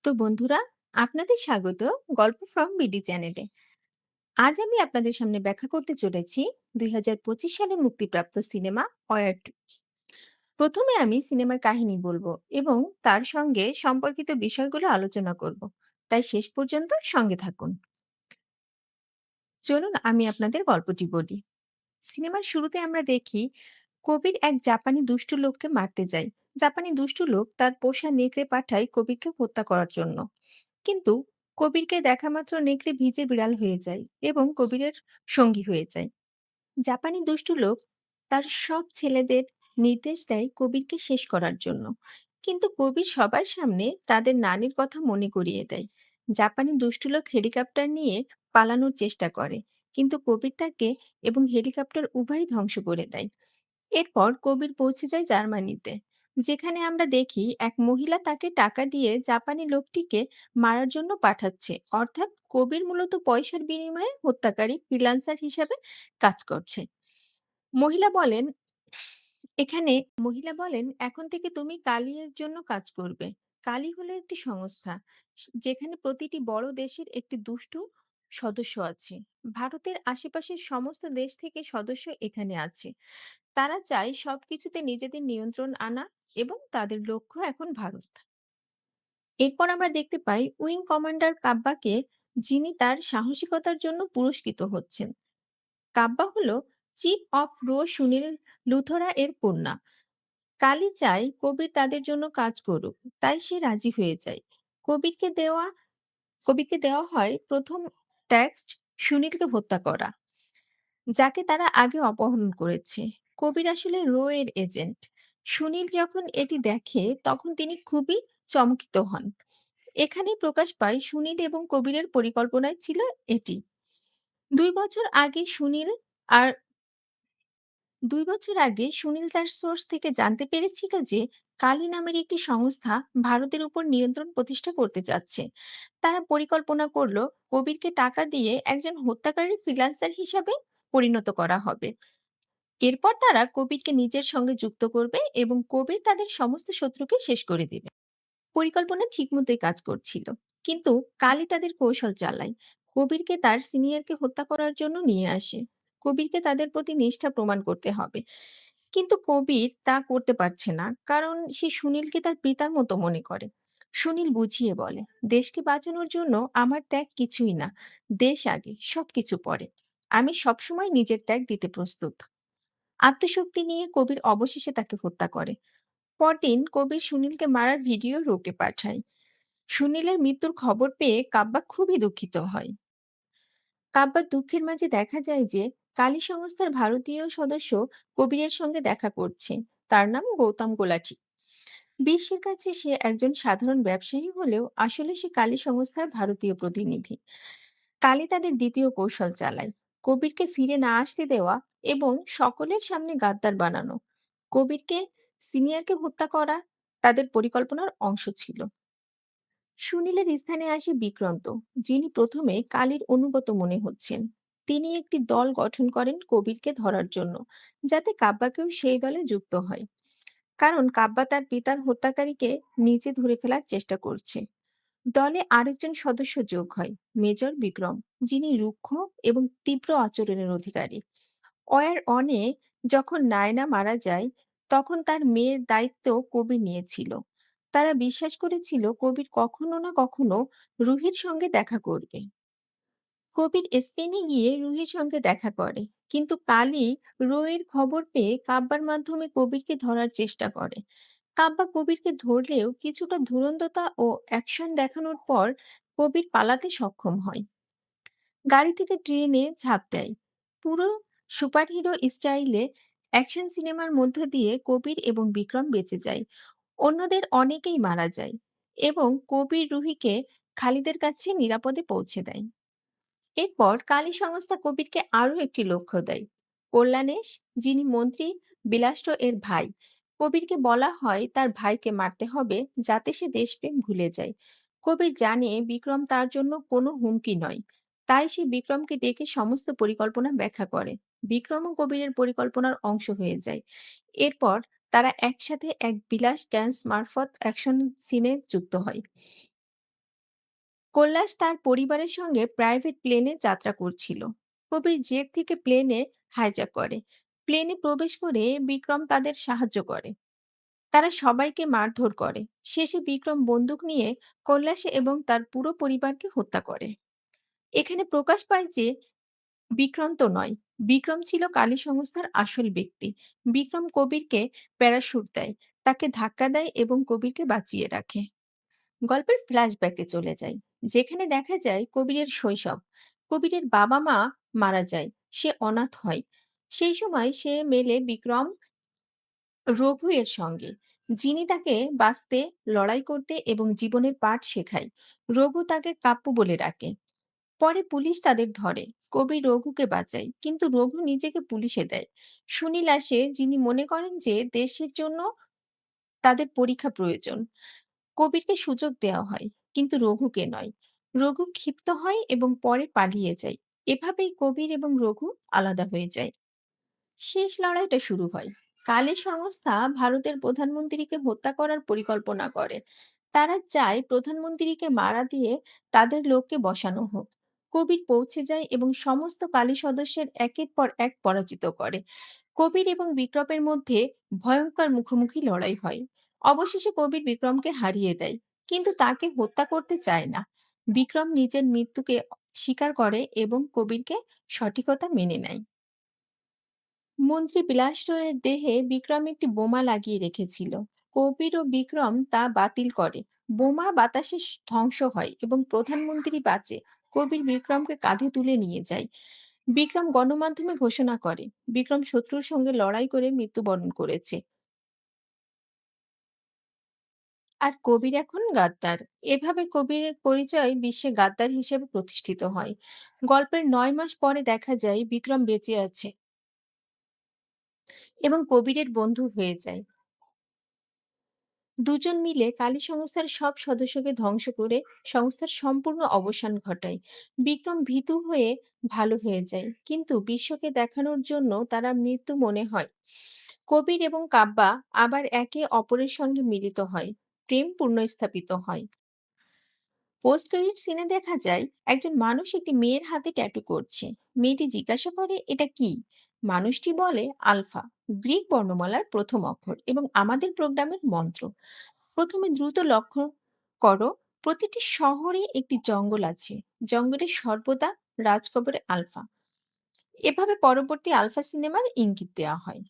তো বন্ধুরা, আপনাদের স্বাগত গল্প ফ্রম বিডি চ্যানেলে। আজ আমি আপনাদের সামনে ব্যাখ্যা করতে চলেছি 2025 সালে মুক্তিপ্রাপ্ত সিনেমা অয়ার 2। প্রথমে আমি সিনেমার কাহিনী বলবো এবং তার সঙ্গে সম্পর্কিত বিষয়গুলো আলোচনা করব, তাই শেষ পর্যন্ত সঙ্গে থাকুন। চলুন আমি আপনাদের গল্পটি বলি। সিনেমার শুরুতে আমরা দেখি কবির এক জাপানি দুষ্ট লোককে মারতে যায়। জাপানি দুষ্ট লোক তার পোষা নেকড়ে পাঠায় কবিরকে হত্যা করার জন্য। কিন্তু কবিরকে দেখা মাত্র নেকড়ে ভিজে বিড়াল হয়ে যায় এবং কবিরের সঙ্গী হয়ে যায়। জাপানি দুষ্টু লোক তার সব ছেলেদের নির্দেশ দেয় কবিরকে শেষ করার জন্য। কিন্তু কবির সবার সামনে তাদের নানির কথা মনে করিয়ে দেয়। জাপানি দুষ্টু লোক হেলিকপ্টার নিয়ে পালানোর চেষ্টা করে, কিন্তু কবির তাকে এবং হেলিকপ্টার উভয়ই ধ্বংস করে দেয়। এরপর কবির পৌঁছে যায় জার্মানিতে, যেখানে আমরা দেখি এক মহিলা তাকে টাকা দিয়ে জাপানি লোকটিকে মারার জন্য পাঠাচ্ছে। অর্থাৎ কবির মূলত পয়সার বিনিময়ে হত্যাকারী ফ্রিল্যান্সার হিসাবে কাজ করছে। মহিলা বলেন এখানে মহিলা বলেন, এখন থেকে তুমি কালি এর জন্য কাজ করবে। কালি হলো একটি সংস্থা, যেখানে প্রতিটি বড় দেশের একটি দুষ্টু সদস্য আছে। ভারতের আশেপাশের সমস্ত দেশ থেকে সদস্য এখানে আছে। তারা চায় সবকিছুতে নিজেদের নিয়ন্ত্রণ আনা এবং তাদের লক্ষ্য এখন ভারত। এরপর আমরা দেখতে পাই উইং কমান্ডার কাব্বাকে, যিনি তার সাহসিকতার জন্য পুরস্কৃত হচ্ছেন। কাব্বা হলো chief of rho Sunil Luthra এর কন্যা। কালী চায় কবির তাদের জন্য কাজ করুক, তাই সে রাজি হয়ে যায়। কবিরকে দেওয়া কবিরকে দেওয়া হয় প্রথম ট্যাক্সট, সুনীলকে হত্যা করা, যাকে তারা আগে অপহরণ করেছে। কবির আসলে রো এর এজেন্ট। সুনীল যখন এটি দেখে তখন তিনি খুবই চমকিত হন। এখানেই প্রকাশ পায় সুনীল এবং কবিরের পরিকল্পনায় ছিল এটি। ২ বছর আগে সুনীল আর ২ বছর আগে সুনীল তার সোর্স থেকে জানতে পেরেছিল যে কালী নামের একটি সংস্থা ভারতের উপর নিয়ন্ত্রণ প্রতিষ্ঠা করতে যাচ্ছে। তারা পরিকল্পনা করলো কবিরকে টাকা দিয়ে একজন হত্যাকারী ফ্রিল্যান্সার হিসাবে পরিণত করা হবে। এরপর তারা কবিরকে নিজের সঙ্গে যুক্ত করবে এবং কবির তাদের সমস্ত শত্রুকে শেষ করে দেবে। পরিকল্পনা ঠিকমতোই কাজ করছিল, কিন্তু কালই তাদের কৌশল চালায়। কবিরকে তার সিনিয়রকে হত্যা করার জন্য নিয়ে আসে। কবিরকে তাদের প্রতি নিষ্ঠা প্রমাণ করতে হবে, কিন্তু কবির তা করতে পারছে না, কারণ সে সুনীলকে তার পিতার মতো মনে করে। সুনীল বুঝিয়ে বলে, দেশকে বাঁচানোর জন্য আমার ত্যাগ কিছুই না, দেশ আগে, সবকিছু পরে। আমি সবসময় নিজের ত্যাগ দিতে প্রস্তুত। আত্মশক্তি নিয়ে কবির অবশেষে তাকে হত্যা করে। পরদিন কবির সুনীলকে মারার ভিডিও রোকে পাঠায়। সুনীলের মৃত্যুর খবর পেয়ে কাব্যা খুবই দুঃখিত হয়। কাব্যার দুঃখের মাঝে দেখা যায় যে কালী সংস্থার ভারতীয় সদস্য কবিরের সঙ্গে দেখা করছে। তার নাম গৌতম গোলাঠি। বিশ্বের কাছে সে একজন সাধারণ ব্যবসায়ী হলেও আসলে সে কালী সংস্থার ভারতীয় প্রতিনিধি। কালী তাদের দ্বিতীয় কৌশল চালায়, কবিরকে ফিরে না আসতে দেওয়া এবং সকলের সামনে গাদ্দার বানানো। কবিরকে সিনিয়রকে হত্যা করা তাদের পরিকল্পনার অংশ ছিল। সুনীলের স্থানে আসে বিক্রান্ত, যিনি প্রথমে কালীর অনুগত মনে হচ্ছেন। তিনি একটি দল গঠন করেন কবিরকে ধরার জন্য, যাতে কাব্যাকেও সেই দলে যুক্ত হয়। কারণ কাব্যা তার পিতার হত্যাকারীকে নিজে ধরে ফেলার চেষ্টা করছে। দলে আরেকজন সদস্য যোগ হয়, মেজর বিক্রম, যিনি রুক্ষ এবং তীব্র আচরণের অধিকারী। অয়ার অনে যখন নায়না মারা যায়, তখন তার মেয়ের দায়িত্ব কবির নিয়েছিল। তারা বিশ্বাস করেছিল কবির কখনো না কখনো রুহির সঙ্গে দেখা করবে। কবির স্পেনে গিয়ে রুহির সঙ্গে দেখা করে, কিন্তু কালই রোয়ের খবর পেয়ে কাব্যার মাধ্যমে কবিরকে ধরার চেষ্টা করে। কাব্যা কবিরকে ধরলেও কিছুটা ধুরন্ধতা ও অ্যাকশন দেখানোর পর কবির পালাতে সক্ষম হয়। গাড়ি থেকে ট্রেনে ঝাঁপ দেয়। পুরো সুপারহিরো স্টাইলে অ্যাকশন সিনেমার মধ্য দিয়ে কবির এবং বিক্রম বেঁচে যায়। অন্যদের অনেকেই মারা যায় এবং কবির রুহিকে খালিদের কাছে নিরাপদে পৌঁছে দেয়। এরপর কালী সংস্থা কবিরকে আরো একটি লক্ষ্য দেয়, কল্যাণেশ, যিনি মন্ত্রী বিলাসটো এর ভাই। কবিরকে বলা হয় তার ভাইকে মারতে হবে, যাতে সে দেশপ্রেম ভুলে যায়। কবির জানে বিক্রম তার জন্য কোনো হুমকি নয়, তাই সে বিক্রমকে ডেকে সমস্ত পরিকল্পনা ব্যাখ্যা করে। বিক্রম ও কবিরের পরিকল্পনার অংশ হয়ে যায়। এরপর তারা একসাথে এক বিলাস ড্যান্স মারফত অ্যাকশন সিনে যুক্ত হয়। কৈলাস তার পরিবারের সঙ্গে প্রাইভেট প্লেনে যাত্রা করছিল। কবির জেট থেকে প্লেনে হাইজ্যাক করে। প্লেনে প্রবেশ করে বিক্রম তাদের সাহায্য করে। তারা সবাইকে মারধর করে। শেষে বিক্রম বন্দুক নিয়ে কৈলাস এবং তার পুরো পরিবারকে হত্যা করে। এখানে প্রকাশ পায় যে বিক্রান্ত নয়, বিক্রম ছিল কালী সংস্থার আসল ব্যক্তি। বিক্রম কবিরকে প্যারাশুট দেয়, তাকে ধাক্কা দেয় এবং কবিরকে বাঁচিয়ে রাখে। গল্পের ফ্ল্যাশব্যাকে চলে যাই, যেখানে দেখা যায় কবিরের শৈশব। কবিরের বাবা মা মারা যায়, সে অনাথ হয়। সেই সময় সে মেলে বিক্রম রঘু এর সঙ্গে, যিনি তাকে বাঁচতে, লড়াই করতে এবং জীবনের পাঠ শেখায়। রঘু তাকে কাব্য বলে ডাকে। পরে পুলিশ তাদের ধরে। কবি রঘুকে বাঁচায়, কিন্তু রঘু নিজেকে পুলিশে দেয়। সুনীল আসে, যিনি মনে করেন যে দেশের জন্য তাদের পরীক্ষা প্রয়োজন। কবিরকে সুযোগ দেওয়া হয়, কিন্তু রঘুকে নয়। রঘু ক্ষিপ্ত হয় এবং পরে পালিয়ে যায়। এভাবেই কবির এবং রঘু আলাদা হয়ে যায়। শেষ লড়াইটা শুরু হয়। কালী সংস্থা ভারতের প্রধানমন্ত্রীকে হত্যা করার পরিকল্পনা করে। তারা চায় প্রধানমন্ত্রীকে মারা দিয়ে তাদের লোককে বসানো হোক। কবির পৌঁছে যায় এবং সমস্ত কালী সদস্যের একের পর এক পরাজিত করে। কবির এবং বিক্রমের মধ্যে ভয়ঙ্কর মুখোমুখি লড়াই হয়। অবশেষে কবির বিক্রমকে হারিয়ে দেয়, কিন্তু তাকে হত্যা করতে চায় না। বিক্রম নিজের মৃত্যুকে স্বীকার করে এবং কবিরকে সঠিকতা মেনে নেয়। মন্ত্রী বিলাসটয়ের দেহে বিক্রম একটি বোমা লাগিয়ে রেখেছিল। কবির ও বিক্রম তা বাতিল করে। বোমা বাতাসে ধ্বংস হয় এবং প্রধানমন্ত্রী বাঁচে। কবির বিক্রমকে কাঁধে তুলে নিয়ে যায়। বিক্রম গণমাধ্যমে ঘোষণা করে বিক্রম শত্রুর সঙ্গে লড়াই করে মৃত্যুবরণ করেছে। আর কবির এখন গাদ্দার। এভাবে কবিরের পরিচয় বিশ্বে গাদ্দার হিসেবে প্রতিষ্ঠিত হয়। গল্পের ৯ মাস পরে দেখা যায় বিক্রম বেঁচে আছে এবং কবিরের বন্ধু হয়ে যায়। দুজন মিলে কালী সংস্থার সব সদস্যকে ধ্বংস করে সংস্থার সম্পূর্ণ অবসান ঘটায়। বিক্রম ভীতু হয়ে ভালো হয়ে যায়, কিন্তু বিশ্বকে দেখানোর জন্য তারা মৃত্যু মনে হয়। কবির এবং কাব্যা আবার একে অপরের সঙ্গে মিলিত হয়। প্রেম পুনঃস্থাপিত হয়। পোস্ট ক্রেডিট সিনে দেখা যায় একজন মানুষ একটি মেয়ের হাতে ট্যাটু করছে। মেয়েটি জিজ্ঞাসা করে এটা কি। মানুষটি বলে আলফা, গ্রিক বর্ণমালার প্রথম অক্ষর এবং আমাদের প্রোগ্রামের মন্ত্র। প্রথমে দ্রুত লক্ষ্য করো, প্রতিটি শহরে একটি জঙ্গল আছে। জঙ্গলে সর্বদা রাজ কবরে আলফা। এভাবে পরবর্তী আলফা সিনেমার ইঙ্গিত দেওয়া হয়।